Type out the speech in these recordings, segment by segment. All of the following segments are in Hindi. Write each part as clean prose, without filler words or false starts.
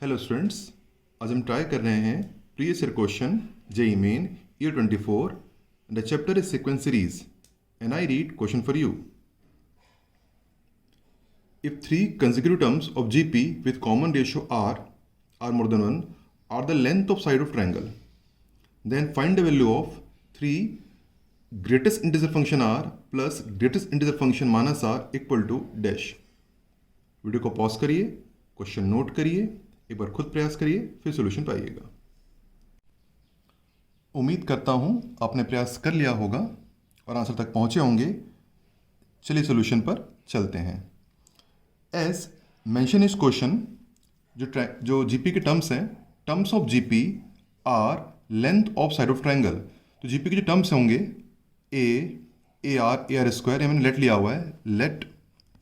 हेलो स्टूडेंट्स, आज हम ट्राई कर रहे हैं previous year question JEE Main year 24। The chapter is sequence series and I read question for you. If three consecutive terms of GP with common ratio r are more than 1 are the length of side of triangle, then find the value of three greatest integer function r plus greatest integer function minus r equal to dash। Video को पॉज करिए, क्वेश्चन नोट करिए, एक बार खुद प्रयास करिए, फिर सॉल्यूशन पाइएगा। उम्मीद करता हूं आपने प्रयास कर लिया होगा और आंसर तक पहुंचे होंगे। चलिए सॉल्यूशन पर चलते हैं। एज मेंशन इस क्वेश्चन, जो जीपी के टर्म्स हैं, terms of GP are length of side of triangle. तो जीपी के जो टर्म्स होंगे ए आर स्क्वायर, ये मैंने लेट लिया हुआ है, let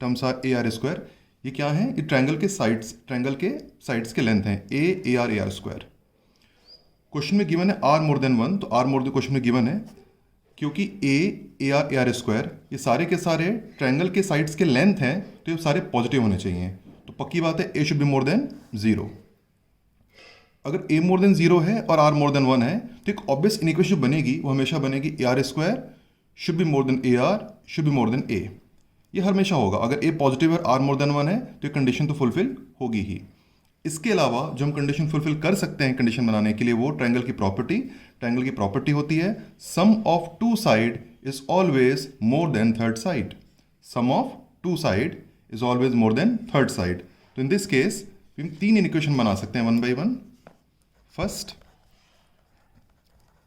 terms are a are square. ये क्या है? ये ट्रायंगल के साइड्स के लेंथ हैं ए आर स्क्वायर। क्वेश्चन में गिवन है आर मोर देन 1, तो आर मोर देन क्वेश्चन में गिवन है क्योंकि ए आर स्क्वायर ये सारे के सारे ट्रायंगल के साइड्स के लेंथ हैं, तो ये सारे पॉजिटिव होने चाहिए। तो पक्की बात है ए शुड बी मोर देन 0। अगर ए मोर देन 0 है और आर मोर देन 1 है तो एक ऑब्वियस इक्वेशन बनेगी, वो हमेशा बनेगी A are square should be more than A R should be more than A. ये हमेशा होगा। अगर ए पॉजिटिव है और आर मोर देन 1 है तो ये कंडीशन तो फुलफिल होगी ही। इसके अलावा जो हम कंडीशन फुलफिल कर सकते हैं कंडीशन बनाने के लिए, वो ट्रायंगल की प्रॉपर्टी होती है sum of two side is always more than third side. Sum of two side is always more than third side. तो इन दिस केस हम तीन इक्वेशन बना सकते हैं one by one. First,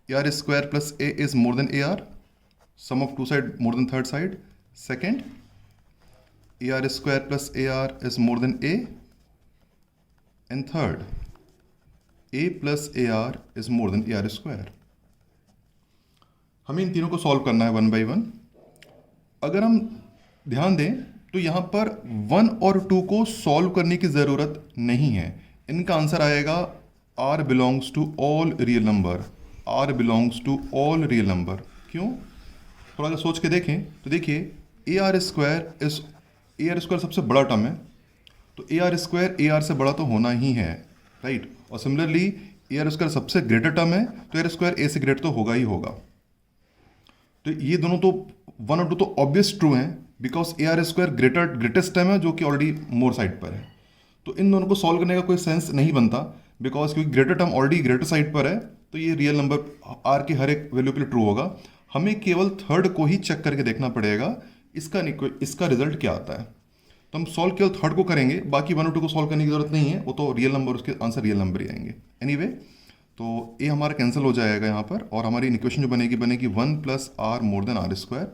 a are square plus a is more than A r, sum of two side more than third side. Second, a are square plus a r is more than a. And third, a plus a r is more than A R square. हमें इन तीनों को सॉल्व करना है वन बाई वन। अगर हम ध्यान दें तो यहाँ पर 1 और 2 को सॉल्व करने की ज़रूरत नहीं है। इनका आंसर आएगा r belongs to all real number. r belongs to all real number. क्यों? थोड़ा अगर सोच के देखें तो देखिए, ए आर स्क्वायर सबसे बड़ा टर्म है, तो A R square A R से बड़ा तो होना ही है, राइट। और सिमिलरली ए आर स्क्वायर सबसे ग्रेटर टर्म है, तो ए आर स्क्वायर ए से ग्रेटर तो होगा ही होगा। तो ये दोनों तो 1 और 2 तो ऑब्वियस ट्रू हैं, because A R square greatest term है जो कि ऑलरेडी मोर साइड पर है। तो इन दोनों को सॉल्व करने का कोई सेंस नहीं बनता, बिकॉज क्योंकि greater term already greater side पर है, तो ये रियल नंबर आर के हर एक वैल्यू के लिए ट्रू होगा। हमें केवल थर्ड को ही चेक करके देखना पड़ेगा इसका रिजल्ट क्या आता है। तो हम सॉल्व केवल थर्ड को करेंगे, बाकी 1 और 2 को सॉल्व करने की जरूरत नहीं है, वो तो रियल नंबर, उसके आंसर रियल नंबर ही आएंगे। एनीवे, तो ए हमारा कैंसिल हो जाएगा यहाँ पर, और हमारी इक्वेशन जो बनेगी 1 plus r more than r square.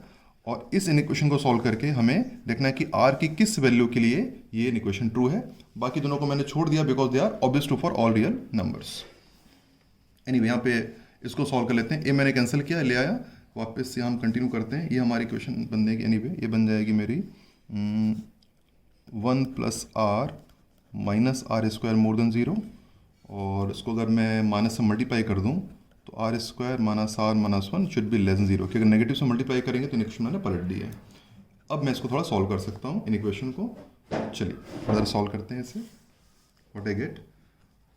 और इस इक्वेशन को सॉल्व करके हमें देखना है कि आर की किस वैल्यू के लिए ये इक्वेशन ट्रू है। बाकी दोनों को मैंने छोड़ दिया because they are obvious true for all real numbers. Anyway, यहाँ पे इसको सॉल्व कर लेते हैं। ए मैंने कैंसिल किया, ले आया वापस से, हम कंटिन्यू करते हैं। ये हमारी इक्वेशन बन जाएगी। एनीवे, ये बन जाएगी मेरी 1 plus r minus r square more than 0। और इसको अगर मैं माइनस से मल्टीप्लाई कर दूं तो r square minus r minus 1 should be less than 0, क्योंकि नेगेटिव से मल्टीप्लाई करेंगे तो इक्वेशन मैंने पलट दी है। अब मैं इसको थोड़ा सॉल्व कर सकता हूँ इन इक्वेशन को। चलिए फर्दर सॉल्व करते हैं इसे। What I get,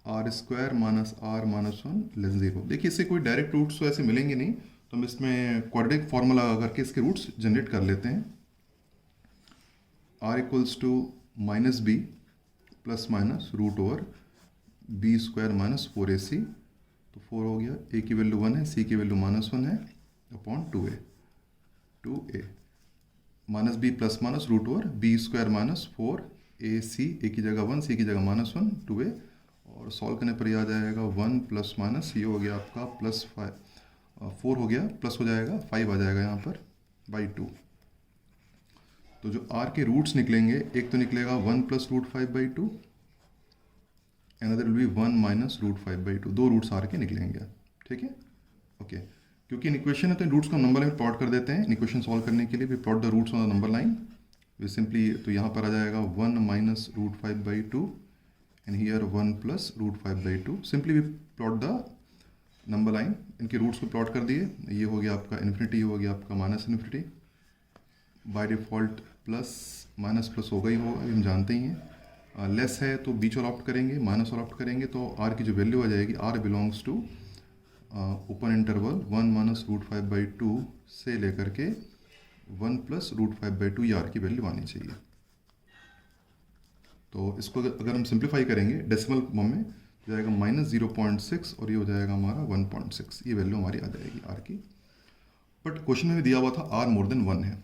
r square minus r minus 1 less 0। देखिए, इससे कोई डायरेक्ट रूट्स तो ऐसे मिलेंगे नहीं, तो हम इसमें क्वाड्रेटिक फॉर्मूला करके इसके रूट्स जनरेट कर लेते हैं। r equals to minus b plus minus root over b square minus 4ac। तो 4 हो गया, a की वैल्यू 1 है, c की वैल्यू माइनस 1 है, upon 2a minus b plus minus root over b square minus 4ac, a की जगह 1, c की जगह माइनस 1, 2a। और सॉल्व करने पर यह आ जाएगा 1 प्लस माइनस, ये हो गया आपका प्लस 4 हो गया, प्लस हो जाएगा 5 आ जाएगा यहाँ पर बाई 2। तो जो r के रूट्स निकलेंगे, एक तो निकलेगा 1 plus root 5 by 2, another will be 1 minus root 5 by 2। 2 roots r के निकलेंगे, ठीक है, ओके। क्योंकि इक्वेशन है तो इन रूट्स को हम नंबर लाइन प्लॉट कर देते हैं। इक्वेशन सॉल्व करने के लिए भी plot the roots on the number line. We simply, तो यहाँ पर आ जाएगा 1 minus root 5 by 2 and here 1 plus root 5 by 2। Simply we plot the number line, इनके रूट्स को प्लॉट कर दिए। ये हो गया आपका इन्फिनिटी, ये हो गया आपका minus infinity. By default plus minus plus होगा ही होगा, हम जानते ही हैं। लेस है तो बीच वाला ऑप्ट करेंगे, माइनस वाला ऑप्ट करेंगे, तो आर की जो वैल्यू आ जाएगी, r belongs to open interval 1 minus root 5/2 से लेकर के 1 प्लस रूट 5/2, ये आर की वैल्यू आनी चाहिए। तो इसको अगर हम सिंप्लीफाई करेंगे डेसिमल फॉर्म में, तो जाएगा -0.6 और ये हो जाएगा हमारा 1.6, ये वैल्यू हमारी आ जाएगी आर की। बट क्वेश्चन में भी दिया हुआ था आर मोर देन 1 है,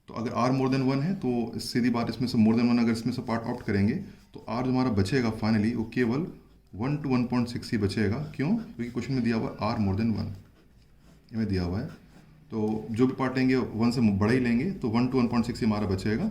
तो अगर आर मोर देन 1 है तो सीधी बात, इसमें से मोर देन 1 अगर इसमें से पार्ट ऑप्ट करेंगे तो आर जो हमारा बचेगा फाइनली वो केवल 1 to 1.6 ही बचेगा। क्यों? क्योंकि क्वेश्चन में दिया हुआ है आर मोर देन 1, ये में दिया हुआ है, तो जो भी पार्ट लेंगे 1 से बड़ा ही लेंगे, तो 1 to 1.6 ही हमारा बचेगा।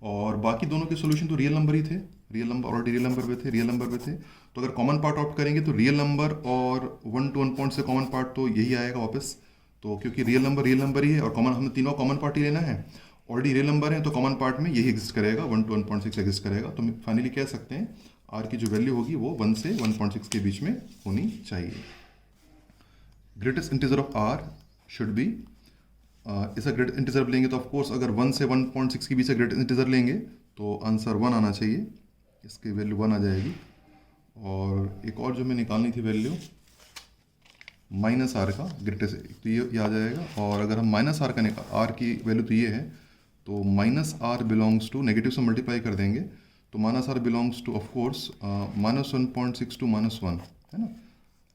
और बाकी दोनों के सोल्यूशन तो रियल नंबर ही थे, real number already real number पे थे, रियल नंबर पे थे। तो अगर कॉमन पार्ट ऑप्ट करेंगे तो रियल नंबर और 1 to 1 से कॉमन पार्ट तो यही आएगा वापस। तो क्योंकि रियल नंबर ही है और कॉमन, हमें तीनों कॉमन पार्ट ही लेना है, ऑलरेडी रियल नंबर है, तो कॉमन पार्ट में यही एग्जिस्ट करेगा, 1 to 1.6 एग्जिस्ट करेगा। तो हम फाइनली कह सकते हैं आर की जो वैल्यू होगी वो 1 से 1.6 के बीच में होनी चाहिए। Greatest integer of r should be, इसे ग्रेटेस्ट इंटीजर लेंगे तो ऑफकोर्स अगर 1 से 1.6 के बीच से ग्रेटेस्ट इंटीजर लेंगे तो आंसर 1 आना चाहिए, इसकी वैल्यू 1 आ जाएगी। और एक और जो मैं निकालनी थी वैल्यू माइनस आर का ग्रेटेस्ट, तो ये आ जाएगा। और अगर हम माइनस आर का आर की वैल्यू तो ये है, तो minus r belongs to, negative से मल्टीप्लाई कर देंगे तो minus r belongs to of course -1.6 to -1, है ना।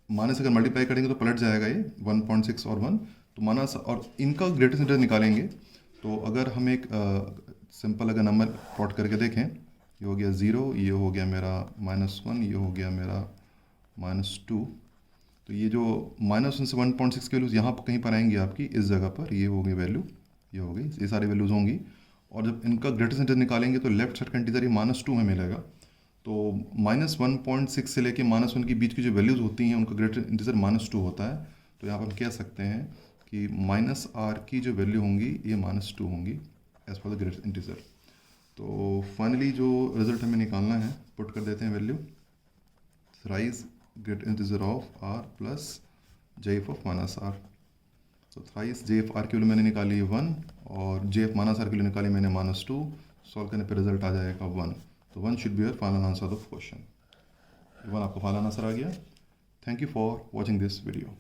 माइनस अगर मल्टीप्लाई करेंगे तो पलट जाएगा ये 1.6 और 1, तो माइनस और इनका ग्रेटेस्ट इंटीजर निकालेंगे। तो अगर हम एक सिंपल अगर नंबर प्लॉट करके देखें, ये हो गया 0, ये हो गया मेरा -1, ये हो गया मेरा -2, तो ये जो -1 से 1.6 की वैल्यूज यहाँ पर कहीं पर आएंगी आपकी इस जगह पर, ये हो गई वैल्यू, ये हो गई, ये सारी वैल्यूज होंगी। और जब इनका ग्रेटेस्ट इंटीजर निकालेंगे तो लेफ्ट साइड का इंटीजर ये -2 में मिलेगा। तो -1.6 से लेके -1 के बीच की जो वैल्यूज होती हैं उनका ग्रेटेस्ट इंटीजर -2 होता है। तो यहाँ पर हम कह सकते हैं कि माइनस आर की जो वैल्यू होंगी ये -2 होंगी as per the greatest integer. तो फाइनली जो रिजल्ट हमें निकालना है, पुट कर देते हैं value, thrice greatest integer of r plus GIF of minus r. तो थ्राइस जेएफ आर की वैल्यू मैंने निकाली 1 और जेएफ माइनस आर की वैल्यू निकाली मैंने -2, सॉल्व करने पर रिजल्ट आ जाएगा 1। तो 1 should be your final answer of question. 1 आपका फाइनल आंसर आ गया। Thank you for watching this video.